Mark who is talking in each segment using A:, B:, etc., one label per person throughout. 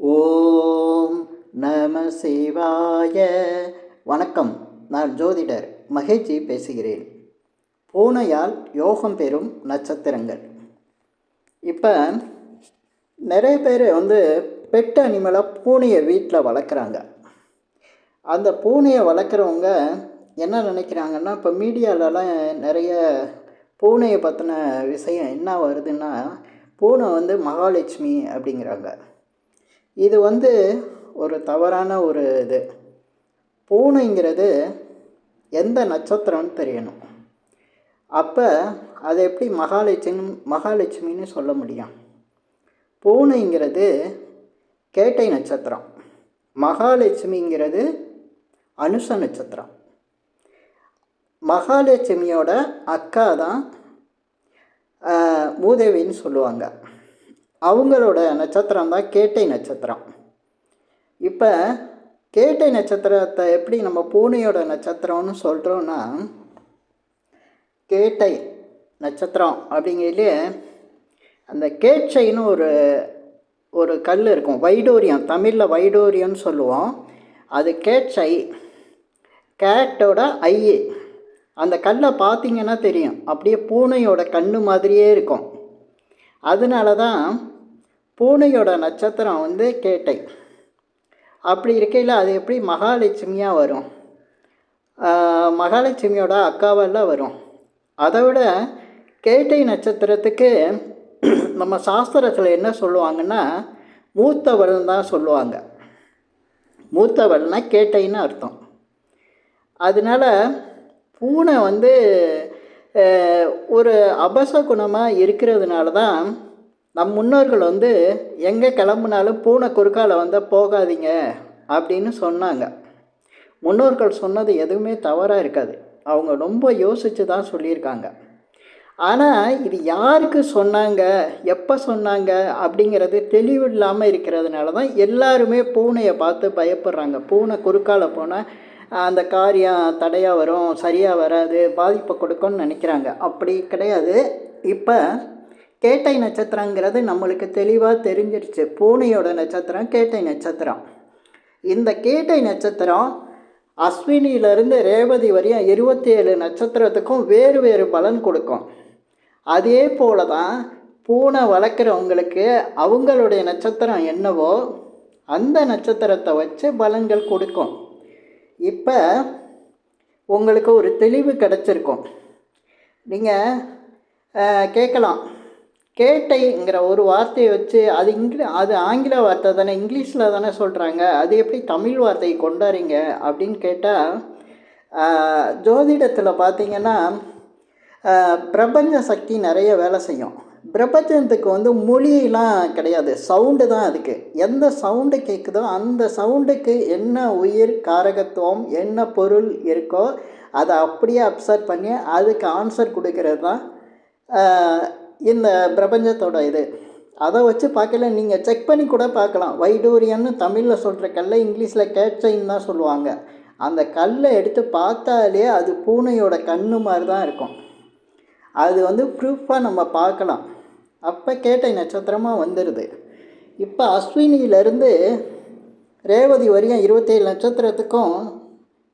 A: ஓம் நம சிவாய. வணக்கம். நான் ஜோதிடர் மகேஜி பேசுகிறேன். பூனையால் யோகம் பெறும் நட்சத்திரங்கள். இப்போ நிறைய பேர் பெட் அனிமலை பூனையை வீட்டில் வளர்க்குறாங்க. அந்த பூனையை வளர்க்குறவங்க என்ன நினைக்கிறாங்கன்னா, இப்போ மீடியாலலாம் நிறைய பூனையை பற்றின விஷயம் என்ன வருதுன்னா, பூனை மகாலட்சுமி அப்படிங்கிறாங்க. இது ஒரு தவறான ஒரு இது. பூனைங்கிறது எந்த நட்சத்திரம்னு தெரியணும். அப்போ அதை எப்படி மகாலட்சுமின்னு சொல்ல முடியும்? பூனைங்கிறது கேட்டை நட்சத்திரம், மகாலட்சுமிங்கிறது அனுச நட்சத்திரம். மகாலட்சுமியோட அக்கா தான் மூதேவின்னு சொல்லுவாங்க. அவங்களோட நட்சத்திரம் தான் கேட்டை நட்சத்திரம். இப்போ கேட்டை நட்சத்திரத்தை எப்படி நம்ம பூனையோட நட்சத்திரம்னு சொல்கிறோன்னா, கேட்டை நட்சத்திரம் அப்படிங்கிறதுலே அந்த கேட்சைன்னு ஒரு கல் இருக்கும். வைடூரியம், தமிழில் வைடூரியம்னு சொல்லுவோம். அது கேட்சை, கேட்டோட ஐ. அந்த கல்லை பார்த்தீங்கன்னா தெரியும், அப்படியே பூனையோட கண்ணு மாதிரியே இருக்கும். அதனால தான் பூனையோட நட்சத்திரம் கேட்டை. அப்படி இருக்கையில் அது எப்படி மகாலட்சுமியாக வரும்? மகாலட்சுமியோட அக்காவெல்லாம் வரும். அதை விட கேட்டை நட்சத்திரத்துக்கு நம்ம சாஸ்திரத்தில் என்ன சொல்லுவாங்கன்னா, மூத்தவள்னு தான் சொல்லுவாங்க. மூத்தவள்னா கேட்டைன்னு அர்த்தம். அதனால் பூனை ஒரு அபசகுணமாக இருக்கிறதுனால தான் நம் முன்னோர்கள் எங்கே கிளம்புனாலும் பூனை குறுக்கால் போகாதீங்க அப்படின்னு சொன்னாங்க. முன்னோர்கள் சொன்னது எதுவுமே தவறாக இருக்காது. அவங்க ரொம்ப யோசித்து தான் சொல்லியிருக்காங்க. ஆனால் இது யாருக்கு சொன்னாங்க, எப்போ சொன்னாங்க அப்படிங்கிறது தெளிவு இல்லாமல் இருக்கிறதுனால தான் எல்லாருமே பூனையை பார்த்து பயப்படுறாங்க. பூனை குறுக்கால் போனால் அந்த காரியம் தடையாக வரும், சரியாக வராது, பாதிப்பை கொடுக்கும்னு நினைக்கிறாங்க. அப்படி கிடையாது. இப்போ கேட்டை நட்சத்திரங்கிறது நம்மளுக்கு தெளிவாக தெரிஞ்சிருச்சு. பூனையோட நட்சத்திரம் கேட்டை நட்சத்திரம். இந்த கேட்டை நட்சத்திரம் அஸ்வினியிலேருந்து ரேவதி வரையும் 27 நட்சத்திரத்துக்கும் வேறு வேறு பலன் கொடுக்கும். அதே போல தான் பூனை வளர்க்குறவங்களுக்கு அவங்களுடைய நட்சத்திரம் என்னவோ அந்த நட்சத்திரத்தை வச்சு பலன்கள் கொடுக்கும். இப்போ உங்களுக்கு ஒரு தெளிவு கிடச்சிருக்கும். நீங்கள் கேட்கலாம், கேட்டைங்கிற ஒரு வார்த்தையை வச்சு அது ஆங்கில வார்த்தை தானே, இங்கிலீஷில் தானே சொல்கிறாங்க, அது எப்படி தமிழ் வார்த்தையை கொண்டாடுறீங்க அப்படின்னு கேட்டால், ஜோதிடத்தில் பார்த்திங்கன்னா பிரபஞ்ச சக்தி நிறைய வேலை செய்யும். பிரபஞ்சத்துக்கு மொழியெல்லாம் கிடையாது, சவுண்டு தான் அதுக்கு. எந்த சவுண்டு கேட்குதோ அந்த சவுண்டுக்கு என்ன உயிர் காரகத்துவம், என்ன பொருள் இருக்கோ அதை அப்படியே அப்சர்வ் பண்ணி அதுக்கு ஆன்சர் கொடுக்கறது தான் இந்த பிரபஞ்சத்தோட இது. அதை வச்சு பார்க்கல, நீங்கள் செக் பண்ணி கூட பார்க்கலாம். வைடூரியன்னு தமிழில் சொல்கிற கல்லை இங்கிலீஷில் கேட்சைன்னு தான் சொல்லுவாங்க. அந்த கல்லை எடுத்து பார்த்தாலே அது பூனையோட கண்ணு மாதிரி தான் இருக்கும். அது ப்ரூஃபாக நம்ம பார்க்கலாம். அப்போ கேட்டை நட்சத்திரமாக வந்துடுது. இப்போ அஸ்வினியிலேருந்து ரேவதி வரையும் 27 நட்சத்திரத்துக்கும்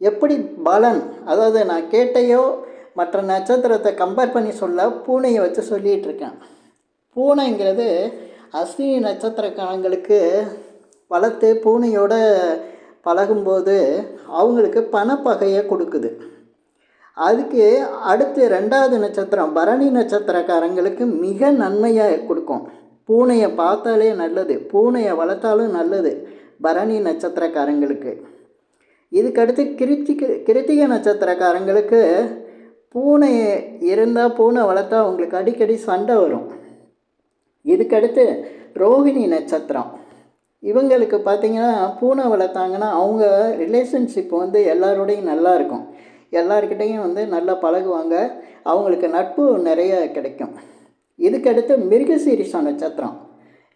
A: எப்படி பலன், அதாவது நான் கேட்டையோ மற்ற நட்சத்திரத்தை கம்பேர் பண்ணி சொல்ல பூனையை வச்சு சொல்லிகிட்ருக்கேன். பூனைங்கிறது அஸ்வினி நட்சத்திரக்காரங்களுக்கு வளர்த்து பூனையோட பழகும்போது அவங்களுக்கு பணப்பகையை கொடுக்குது. அதுக்கு அடுத்து 2வது நட்சத்திரம் பரணி நட்சத்திரக்காரங்களுக்கு மிக நன்மையாக கொடுக்கும். பூனையை பார்த்தாலே நல்லது, பூனையை வளர்த்தாலும் நல்லது பரணி நட்சத்திரக்காரங்களுக்கு. இதுக்கடுத்து கிருத்திகை நட்சத்திரக்காரங்களுக்கு பூனை இருந்தால், பூனை வளர்த்தா அவங்களுக்கு அடிக்கடி சண்டை வரும். இதுக்கடுத்து ரோகிணி நட்சத்திரம். இவங்களுக்கு பார்த்திங்கன்னா பூனை வளர்த்தாங்கன்னா அவங்க ரிலேஷன்ஷிப் எல்லாரோடையும் நல்லா இருக்கும், எல்லாருக்கிட்டையும் நல்லா பழகுவாங்க, அவங்களுக்கு நட்பு நிறைய கிடைக்கும். இதுக்கடுத்து மிருகசீரிஷ நட்சத்திரம்.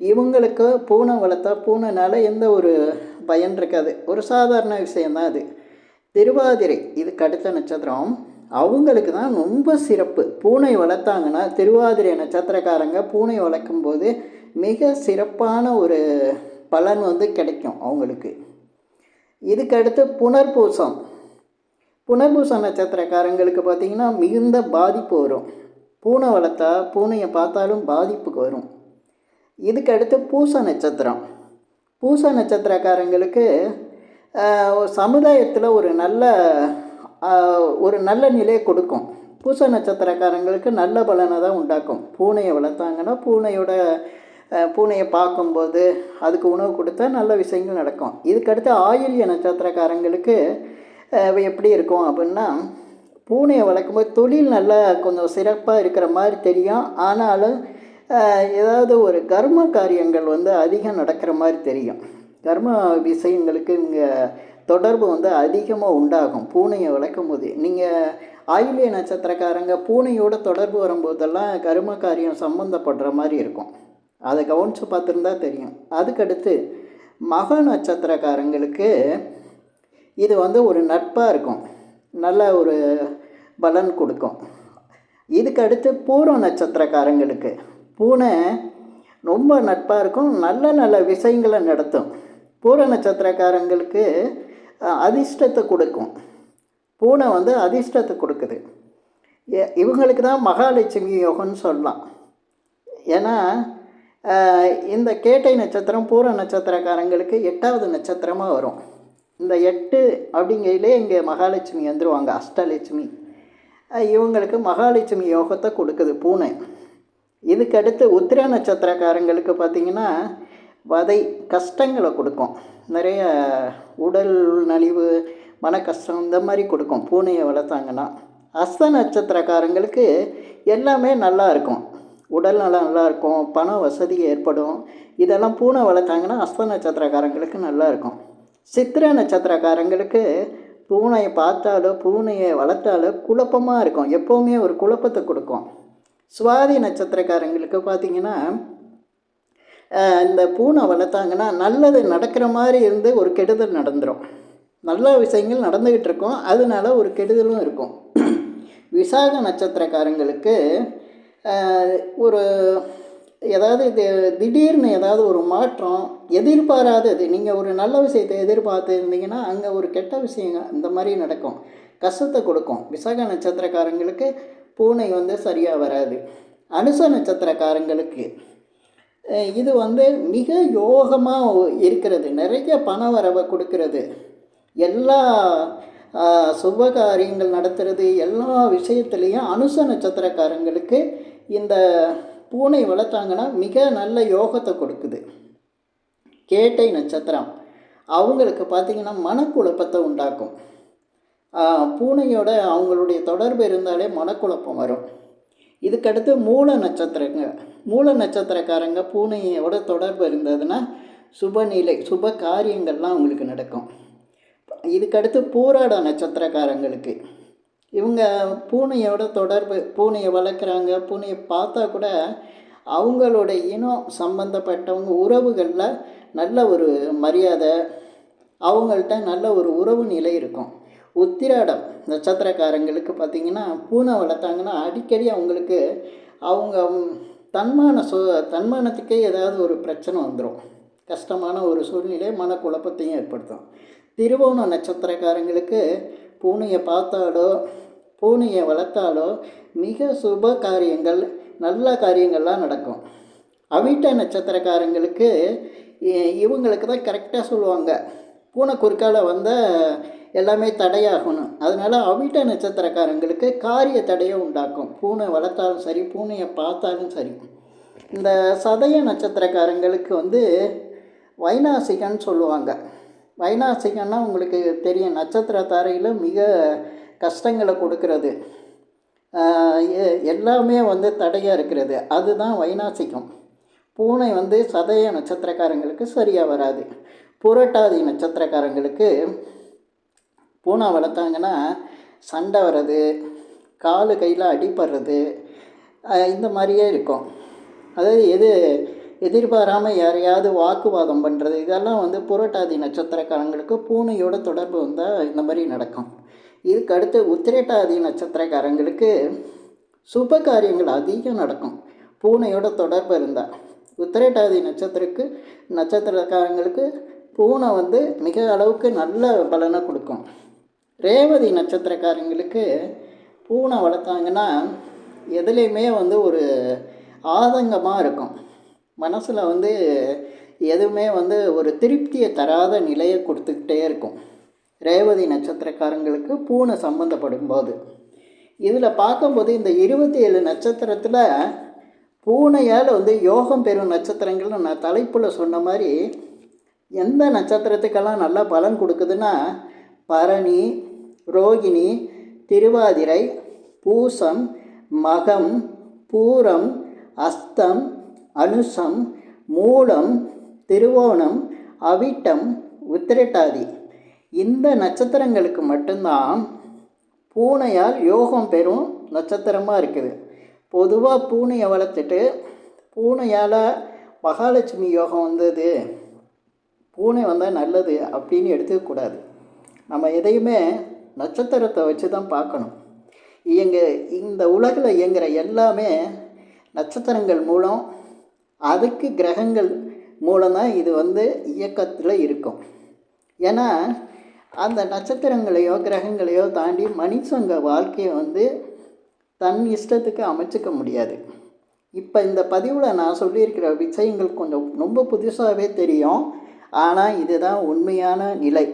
A: இவங்களுக்கு பூனை வளர்த்தா பூனைனால எந்த ஒரு பயன் இருக்காது, ஒரு சாதாரண விஷயந்தான் அது. திருவாதிரை இதுக்கு அடுத்த நட்சத்திரம். அவங்களுக்கு தான் ரொம்ப சிறப்பு. பூனை வளர்த்தாங்கன்னா திருவாதிரை நட்சத்திரக்காரங்க பூனை வளர்க்கும்போது மிக சிறப்பான ஒரு பலன் வந்து கிடைக்கும் அவங்களுக்கு. இதுக்கு அடுத்து புனர்பூசம். புனர்பூச நட்சத்திரக்காரங்களுக்கு பார்த்திங்கன்னா மிகுந்த பாதிப்பு வரும். பூனை வளர்த்தா பூனையை பார்த்தாலும் பாதிப்புக்கு வரும். இதுக்கு அடுத்து பூச நட்சத்திரம். பூச நட்சத்திரக்காரங்களுக்கு சமுதாயத்தில் ஒரு நல்ல நிலையை கொடுக்கும். பூச நட்சத்திரக்காரங்களுக்கு நல்ல பலனை தான் உண்டாக்கும். பூனையை வளர்த்தாங்கன்னா பூனையை பார்க்கும்போது அதுக்கு உணவு கொடுத்தா நல்ல விஷயங்கள் நடக்கும். இதுக்கடுத்து ஆயில்ய நட்சத்திரக்காரங்களுக்கு எப்படி இருக்கும் அப்படின்னா, பூனையை வளர்க்கும்போது தொழில் நல்லா கொஞ்சம் சிறப்பாக இருக்கிற மாதிரி தெரியும். ஆனாலும் ஏதாவது ஒரு கர்ம காரியங்கள் வந்து அதிகம் நடக்கிற மாதிரி தெரியும். கர்ம விஷயங்களுக்கு இங்கே தொடர்பு வந்து அதிகமாக உண்டாகும் பூனையை வளர்க்கும் போது. நீங்கள் ஆயில்ய நட்சத்திரக்காரங்க பூனையோட தொடர்பு வரும்போதெல்லாம் கர்ம காரியம் சம்மந்தப்படுற மாதிரி இருக்கும். அதை கவனித்து பார்த்துருந்தா தெரியும். அதுக்கடுத்து மக நட்சத்திரக்காரங்களுக்கு இது வந்து ஒரு நட்பாக இருக்கும், நல்ல ஒரு பலன் கொடுக்கும். இதுக்கு அடுத்து பூர்வ நட்சத்திரக்காரங்களுக்கு பூனை ரொம்ப நட்பாக இருக்கும், நல்ல நல்ல விஷயங்களை நடத்தும். பூர்வ நட்சத்திரக்காரங்களுக்கு அதிர்ஷ்டத்தை கொடுக்கும். பூனை வந்து அதிர்ஷ்டத்தை கொடுக்குது. இவங்களுக்கு தான் மகாலட்சுமி யோகம்னு சொல்லலாம். ஏன்னா இந்த கேட்டை நட்சத்திரம் பூர்வ நட்சத்திரக்காரங்களுக்கு 8வது நட்சத்திரமாக வரும். இந்த 8 அப்படிங்கையிலே இங்கே மகாலட்சுமி வந்துடுவாங்க, அஷ்டலட்சுமி. இவங்களுக்கு மகாலட்சுமி யோகத்தை கொடுக்குது பூனை. இதுக்கடுத்து உத்திர நட்சத்திரக்காரங்களுக்கு பார்த்திங்கன்னா வதை கஷ்டங்களை கொடுக்கும். நிறைய உடல் நலிவு, மன கஷ்டம் இந்த மாதிரி கொடுக்கும் பூனையை வளர்த்தாங்கன்னா. அஸ்த நட்சத்திரக்காரங்களுக்கு எல்லாமே நல்லா இருக்கும், உடல் நலம் நல்லா இருக்கும், பண வசதி ஏற்படும். இதெல்லாம் பூனை வளர்த்தாங்கன்னா அஸ்த நட்சத்திரக்காரங்களுக்கு நல்லா இருக்கும். சித்திரை நட்சத்திரக்காரங்களுக்கு பூனையை பார்த்தாலோ பூனையை வளர்த்தாலோ குழப்பமாக இருக்கும், எப்போவுமே ஒரு குழப்பத்தை கொடுக்கும். சுவாதி நட்சத்திரக்காரங்களுக்கு பார்த்திங்கன்னா இந்த பூனை வளர்த்தாங்கன்னா நல்லது நடக்கிற மாதிரி இருந்து ஒரு கெடுதல் நடந்துடும். நல்ல விஷயங்கள் நடந்துக்கிட்டு இருக்கும், அதனால ஒரு கெடுதலும் இருக்கும். விசாக நட்சத்திரக்காரங்களுக்கு ஒரு ஏதாவது திடீர்னு ஏதாவது ஒரு மாற்றம் எதிர்பாராதது, நீங்கள் ஒரு நல்ல விஷயத்தை எதிர்பார்த்து இருந்தீங்கன்னா அங்கே ஒரு கெட்ட விஷயம் இந்த மாதிரி நடக்கும், கஷ்டத்தை கொடுக்கும். விசாக நட்சத்திரக்காரங்களுக்கு பூனை வந்து சரியாக வராது. அனுச நட்சத்திரக்காரங்களுக்கு இது வந்து மிக யோகமாக இருக்கிறது, நிறைய பண வரவை கொடுக்கறது, எல்லா சுப காரியங்கள் நடத்துறது, எல்லா விஷயத்துலேயும் அனுச நட்சத்திரக்காரங்களுக்கு இந்த பூனை வளர்த்தாங்கன்னா மிக நல்ல யோகத்தை கொடுக்குது. கேட்டை நட்சத்திரம் அவங்களுக்கு பார்த்திங்கன்னா மனக்குழப்பத்தை உண்டாக்கும். பூனையோட அவங்களுடைய தொடர்பு இருந்தாலே மனக்குழப்பம் வரும். இதுக்கடுத்து மூல நட்சத்திரக்காரங்க பூனையோட தொடர்பு இருந்ததுன்னா சுபநிலை சுப காரியங்கள்லாம் அவங்களுக்கு நடக்கும். இதுக்கடுத்து பூராட நட்சத்திரக்காரங்களுக்கு இவங்க பூனையோட தொடர்பு, பூனையை வளர்க்குறாங்க, பூனையை பார்த்தா கூட அவங்களோட இனம் சம்பந்தப்பட்டவங்க உறவுகளில் நல்ல ஒரு மரியாதை, அவங்கள்ட்ட நல்ல ஒரு உறவு நிலை இருக்கும். உத்திராடம் நட்சத்திரக்காரங்களுக்கு பார்த்திங்கன்னா பூனை வளர்த்தாங்கன்னா அடிக்கடி அவங்களுக்கு அவங்க தன்மானத்துக்கே ஏதாவது ஒரு பிரச்சனை வந்துடும், கஷ்டமான ஒரு சூழ்நிலை மனக்குழப்பத்தையும் ஏற்படுத்தும். திருவோண நட்சத்திரக்காரங்களுக்கு பூனையை பார்த்தாலோ பூனையை வளர்த்தாலோ மிக சுப காரியங்கள் நல்ல காரியங்கள்லாம் நடக்கும். அவிட்ட நட்சத்திரக்காரங்களுக்கு இவங்களுக்கு தான் கரெக்டாக சொல்லுவாங்க, பூனை குறுக்கால வந்தால் எல்லாமே தடையாகணும். அதனால் அவிட்ட நட்சத்திரக்காரங்களுக்கு காரிய தடையை உண்டாக்கும், பூனை வளர்த்தாலும் சரி பூனையை பார்த்தாலும் சரி. இந்த சதய நட்சத்திரக்காரங்களுக்கு வந்து வைநாசிகன்னு சொல்லுவாங்க. வைநாசிகன்னா உங்களுக்கு தெரியும், நட்சத்திர தாரையில் மிக கஷ்டங்களை கொடுக்கறது, எல்லாமே வந்து தடையாக இருக்கிறது, அதுதான் வைநாசிகம். பூனை வந்து சதய நட்சத்திரக்காரங்களுக்கு சரியாக வராது. புரட்டாதி நட்சத்திரக்காரங்களுக்கு பூனை வளர்த்தாங்கன்னா சண்டை வர்றது, காலு கையில் அடிப்படுறது, இந்த மாதிரியே இருக்கும். அதாவது எதிர்பாராமல் யாரையாவது வாக்குவாதம் பண்ணுறது, இதெல்லாம் வந்து புரட்டாதி நட்சத்திரக்காரங்களுக்கு பூனையோட தொடர்பு வந்தால் இந்த மாதிரி நடக்கும். இதுக்கு அடுத்து உத்திரட்டாதி நட்சத்திரக்காரங்களுக்கு சுப காரியங்கள் அதிகம் நடக்கும் பூனையோட தொடர்பு இருந்தால். உத்திரட்டாதி நட்சத்திரக்காரங்களுக்கு பூனை வந்து மிக அளவுக்கு நல்ல பலனை கொடுக்கும். ரேவதி நட்சத்திரக்காரங்களுக்கு பூனை வளர்த்தாங்கன்னா எதுலேயுமே வந்து ஒரு ஆதங்கமாக இருக்கும். மனசில் வந்து எதுவுமே வந்து ஒரு திருப்தியை தராத நிலையை கொடுத்துக்கிட்டே இருக்கும் ரேவதி நட்சத்திரக்காரங்களுக்கு பூனை சம்மந்தப்படும் போது. இதில் பார்க்கும்போது இந்த 27 நட்சத்திரத்தில் பூனையால் வந்து யோகம் பெறும் நட்சத்திரங்கள்னு நான் தலைப்பில் சொன்ன மாதிரி எந்த நட்சத்திரத்துக்கெல்லாம் நல்லா பலன் கொடுக்குதுன்னா பரணி, ரோகிணி, திருவாதிரை, பூசம், மகம், பூரம், அஸ்தம், அனுசம், மூலம், திருவோணம், அவிட்டம், உத்திரட்டாதி இந்த நட்சத்திரங்களுக்கு மட்டும்தான் பூனையால் யோகம் பெறும் நட்சத்திரமாக இருக்குது. பொதுவாக பூனையை வளர்த்துட்டு பூனையால் மகாலட்சுமி யோகம் வந்தது, பூனை வந்தால் நல்லது அப்படின்னு எடுத்துக்கக்கூடாது. நம்ம எதையுமே நட்சத்திரத்தை வச்சு தான் பார்க்கணும். இந்த உலகில் இயங்குகிற எல்லாமே நட்சத்திரங்கள் மூலம், அதுக்கு கிரகங்கள் மூலம்தான் இது வந்து இயக்கத்தில் இருக்கும். ஏன்னா அந்த நட்சத்திரங்களையோ கிரகங்களையோ தாண்டி மனுஷங்க வாழ்க்கையை வந்து தன் இஷ்டத்துக்கு அமைச்சிக்க முடியாது. இப்போ இந்த பதிவில் நான் சொல்லியிருக்கிற விஷயங்கள் கொஞ்சம் ரொம்ப புதுசாகவே தெரியும், ஆனால் இதுதான் உண்மையான நிலை.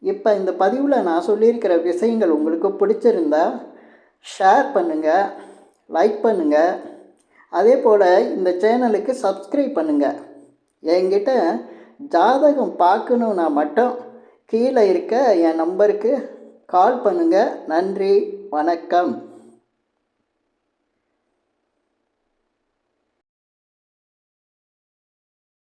A: இப்போ இந்த பதிவில் நான் சொல்லியிருக்கிற விஷயங்கள் உங்களுக்கு பிடிச்சிருந்தா ஷேர் பண்ணுங்கள், லைக் பண்ணுங்கள், அதே போல் இந்த சேனலுக்கு சப்ஸ்கிரைப் பண்ணுங்கள். என்கிட்ட ஜாதகம் பார்க்கணுன்னா மட்டும் கீழே இருக்க என் நம்பருக்கு கால் பண்ணுங்கள். நன்றி, வணக்கம்.